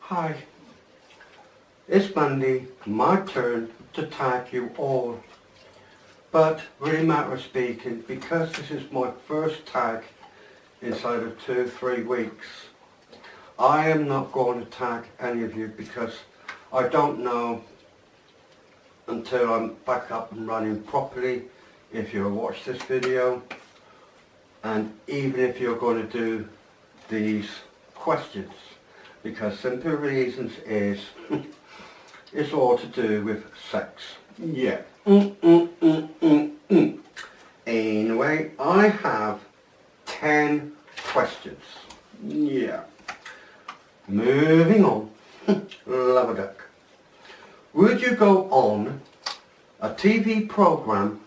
Hi, it's Monday, my turn to tag you all. But really matter of speaking, because this is my first tag inside of 2-3 weeks, I am not going to tag any of you because I don't know until I'm back up and running properly if you watch this video, and even if you're going to do these questions, because simple reasons is it's all to do with sex. Yeah. Anyway, I have 10 questions. Yeah. Moving on. Love a duck. Would you go on a TV program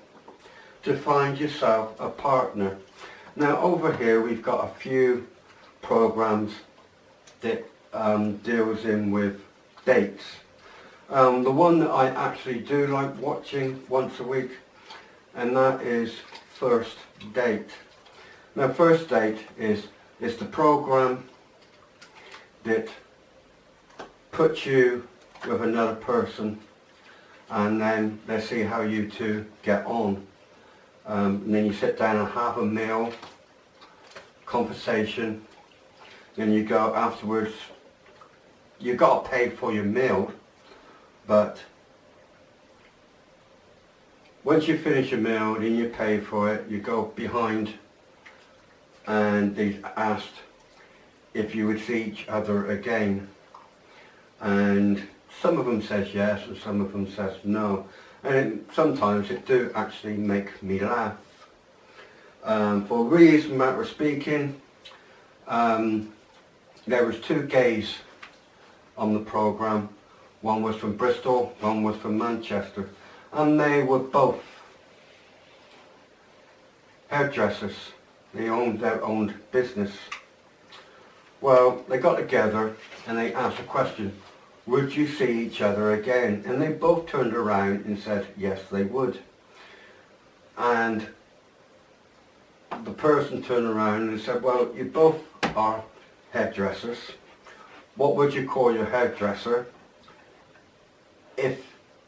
to find yourself a partner? Now over here we've got a few programs that deals in with dates. The one that I actually do like watching once a week, and that is First Date. Now First Date is the program that puts you with another person, and then they see how you two get on. And then you sit down and have a meal, conversation, then you go afterwards. You got to pay for your meal, but once you finish your meal, then you pay for it. You go behind, and they asked if you would see each other again, and some of them says yes and some of them says no, and sometimes it do actually make me laugh. For reason matter of speaking, there was 2 gays on the program. One was from Bristol, one was from Manchester, and they were both hairdressers. They owned their own business. Well, they got together and they asked a question: would you see each other again? And they both turned around and said yes, they would. And the person turned around and said, well, you both are hairdressers. What would you call your hairdresser if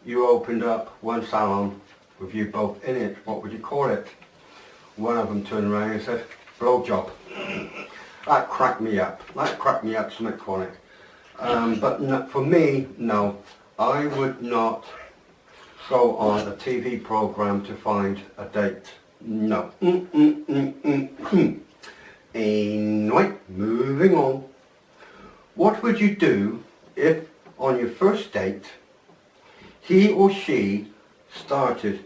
you opened up one salon with you both in it? What would you call it? One of them turned around and said, blowjob. That cracked me up. That cracked me up something chronic. But no, for me, no. I would not go on a TV program to find a date. No. Anyway, moving on. What would you do if on your first date he or she started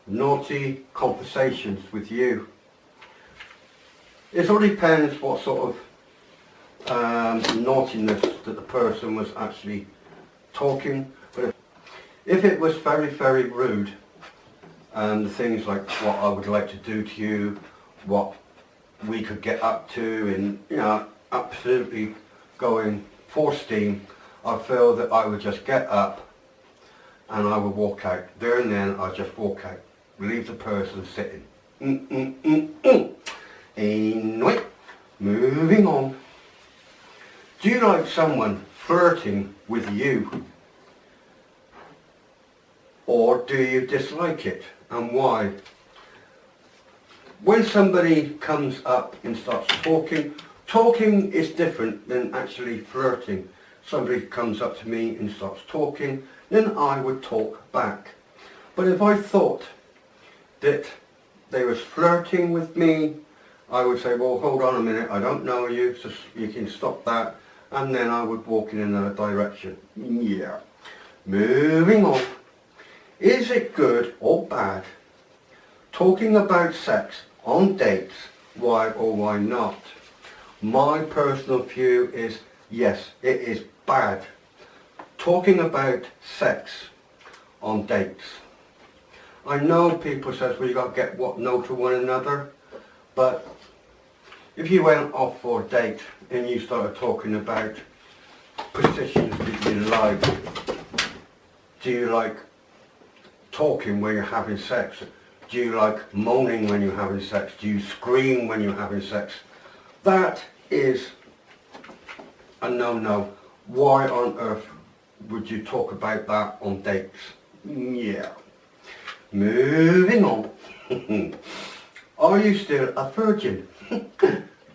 naughty conversations with you? It all depends what sort of naughtiness that the person was actually talking. But if it was very, very rude, the things like what I would like to do to you, what we could get up to, and you know, absolutely going full steam, I feel that I would just get up and I would walk out. There and then I'd just walk out, leave the person sitting. Anyway, moving on. Do you like someone flirting with you? Or do you dislike it, and why? When somebody comes up and starts talking is different than actually flirting. Somebody comes up to me and starts talking, then I would talk back. But if I thought that they was flirting with me, I would say, well, hold on a minute, I don't know you, so you can stop that, and then I would walk in another direction. Yeah. Moving on. Is it good or bad talking about sex on dates? Why or why not? My personal view is yes, it is bad talking about sex on dates. I know people says, well, you got to get what know to one another, but if you went off for a date and you started talking about positions that you like, do you like talking when you're having sex? Do you like moaning when you're having sex? Do you scream when you're having sex? That is a no-no. Why on earth would you talk about that on dates? Yeah. Moving on. Are you still a virgin?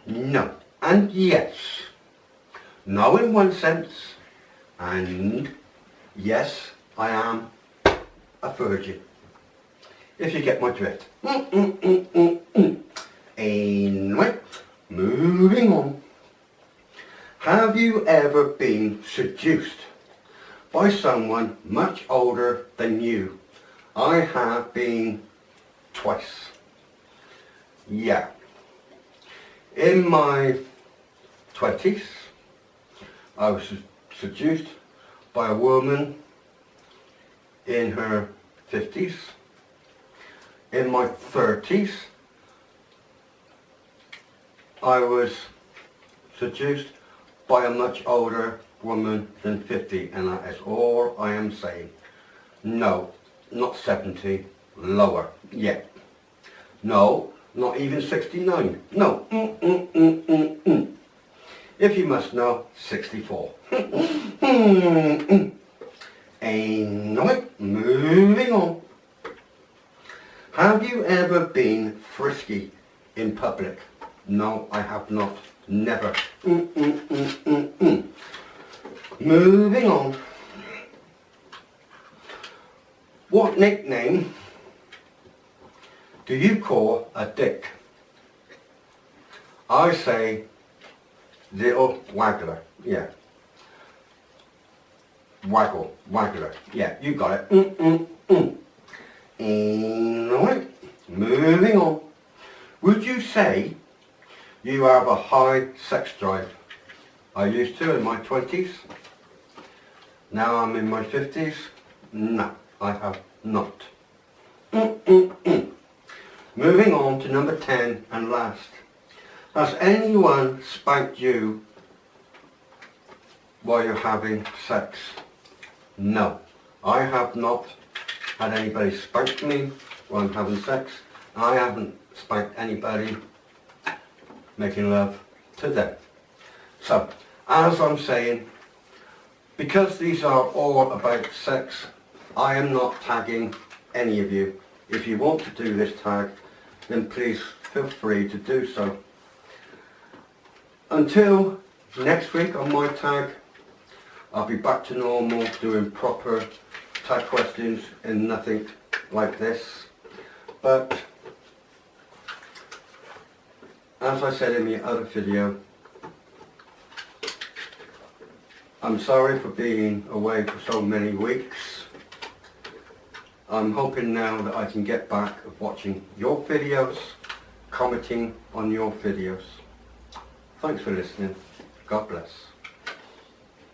No. And yes. No in one sense. And yes, I am a virgin. If you get my drift. Anyway, moving on. Have you ever been seduced by someone much older than you? I have been twice. Yeah. In my 20s, I was seduced by a woman in her 50s. In my 30s, I was seduced by a much older woman than 50, and that is all I am saying. No, not 70, lower yet. No, not even 69. No, If you must know, 64. Anyway, moving on. Have you ever been frisky in public? No, I have not. Never. Moving on. What nickname do you call a dick? I say little waggler. Yeah. Waggler. Yeah, you got it. Anyway, moving on. Would you say you have a high sex drive? I used to in my 20s. Now I'm in my 50s. No, I have not. Moving on to number 10 and last. Has anyone spanked you while you're having sex? No, I have not had anybody spank me while I'm having sex. I haven't spanked anybody making love to them. So, as I'm saying, because these are all about sex, I am not tagging any of you. If you want to do this tag, then please feel free to do so. Until next week on my tag, I'll be back to normal, doing proper tag questions and nothing like this. But as I said in the other video, I'm sorry for being away for so many weeks. I'm hoping now that I can get back of watching your videos, commenting on your videos. Thanks for listening. God bless.